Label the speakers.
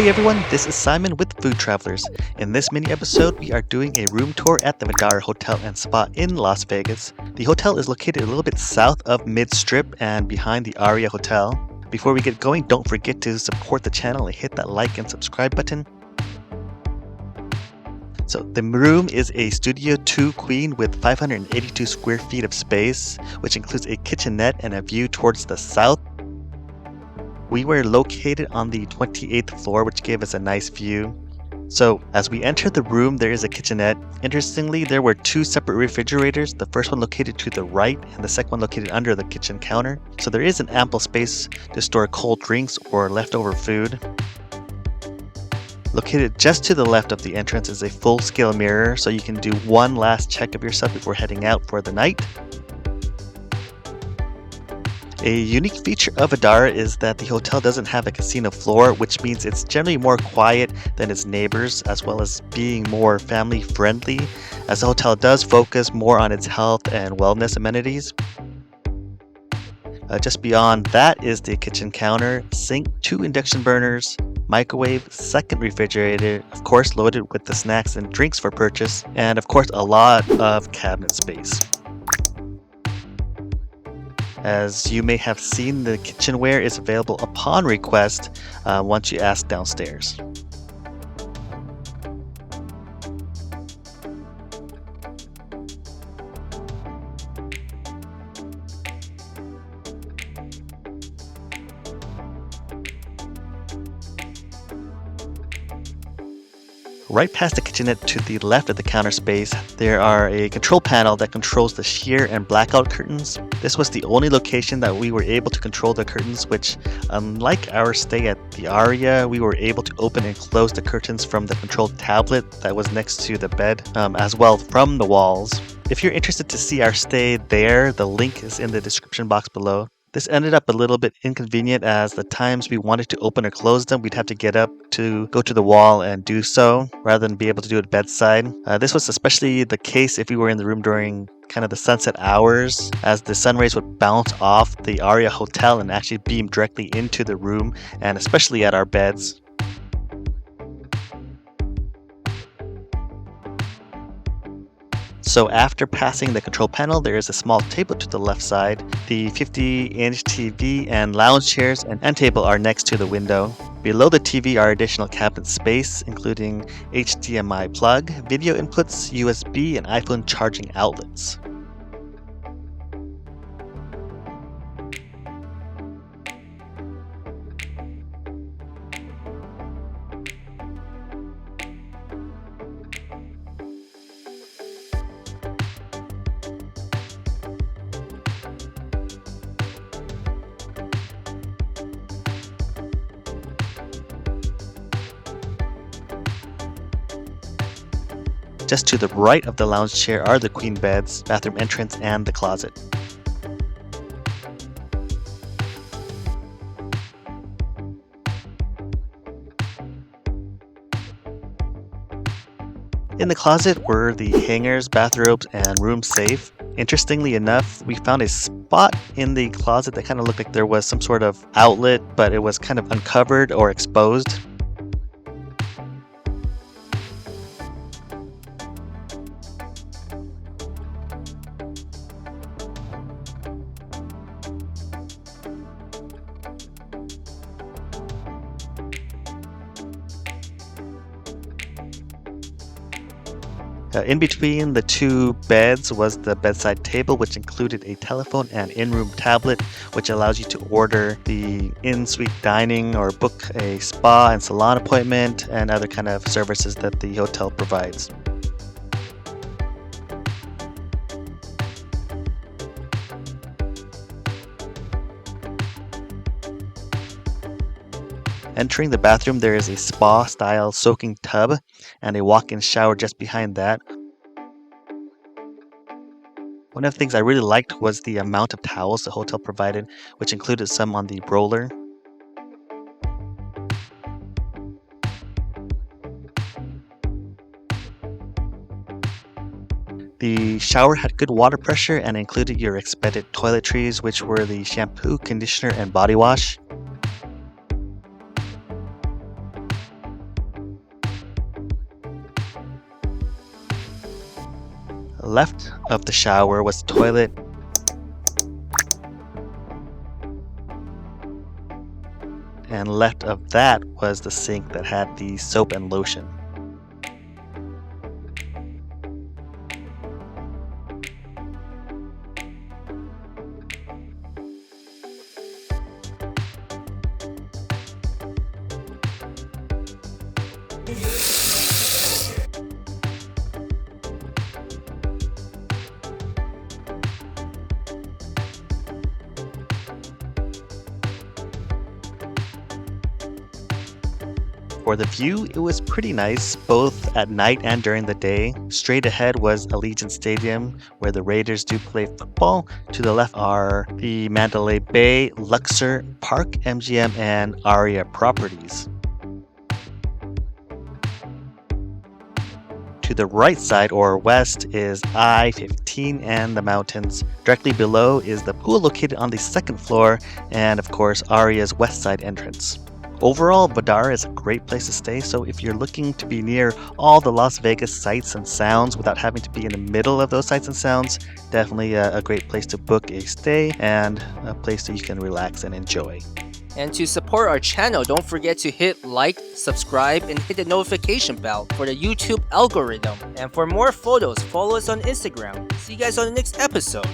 Speaker 1: Hey everyone, this is Simon with Food Travelers. In this mini episode, we are doing a room tour at the Vdara Hotel and Spa in Las Vegas. The hotel is located a little bit south of Mid-Strip and behind the Aria Hotel. Before we get going, don't forget to support the channel and hit that like and subscribe button. So the room is a Studio 2 Queen with 582 square feet of space, which includes a kitchenette and a view towards the south. We were located on the 28th floor, which gave us a nice view. So as we enter the room, there is a kitchenette. Interestingly, there were two separate refrigerators, the first one located to the right and the second one located under the kitchen counter. So there is an ample space to store cold drinks or leftover food. Located just to the left of the entrance is a full-scale mirror, so you can do one last check of yourself before heading out for the night. A unique feature of Vdara is that the hotel doesn't have a casino floor, which means it's generally more quiet than its neighbors, as well as being more family friendly, as the hotel does focus more on its health and wellness amenities. Just beyond that is the kitchen counter, sink, 2 induction burners, microwave, second refrigerator, of course loaded with the snacks and drinks for purchase, and of course a lot of cabinet space. As you may have seen, the kitchenware is available upon request once you ask downstairs. Right past the kitchenette to the left of the counter space, there are a control panel that controls the sheer and blackout curtains. This was the only location that we were able to control the curtains, which, unlike our stay at the Aria, we were able to open and close the curtains from the control tablet that was next to the bed, as well from the walls. If you're interested to see our stay there, the link is in the description box below. This ended up a little bit inconvenient, as the times we wanted to open or close them, we'd have to get up to go to the wall and do so, rather than be able to do it bedside. This was especially the case if we were in the room during kind of the sunset hours, as the sun rays would bounce off the Aria Hotel and actually beam directly into the room, and especially at our beds. So after passing the control panel, there is a small table to the left side. The 50-inch TV and lounge chairs and table are next to the window. Below the TV are additional cabinet space, including HDMI plug, video inputs, USB, and iPhone charging outlets. Just to the right of the lounge chair are the queen beds, bathroom entrance, and the closet. In the closet were the hangers, bathrobes, and room safe. Interestingly enough, we found a spot in the closet that kind of looked like there was some sort of outlet, but it was kind of uncovered or exposed. In between the two beds was the bedside table, which included a telephone and in-room tablet, which allows you to order the in-suite dining or book a spa and salon appointment and other kind of services that the hotel provides. Entering the bathroom, there is a spa-style soaking tub and a walk-in shower just behind that. One of the things I really liked was the amount of towels the hotel provided, which included some on the roller. The shower had good water pressure and included your expected toiletries, which were the shampoo, conditioner, and body wash. Left of the shower was the toilet. And left of that was the sink that had the soap and lotion. For the view, it was pretty nice, both at night and during the day. Straight ahead was Allegiant Stadium, where the Raiders do play football. To the left are the Mandalay Bay, Luxor, Park, MGM, and Aria properties. To the right side or west is I-15 and the mountains. Directly below is the pool located on the second floor, and of course Aria's west side entrance. Overall, Vdara is a great place to stay, so if you're looking to be near all the Las Vegas sights and sounds without having to be in the middle of those sights and sounds, definitely a great place to book a stay and a place that you can relax and enjoy.
Speaker 2: And to support our channel, don't forget to hit like, subscribe, and hit the notification bell for the YouTube algorithm. And for more photos, follow us on Instagram. See you guys on the next episode.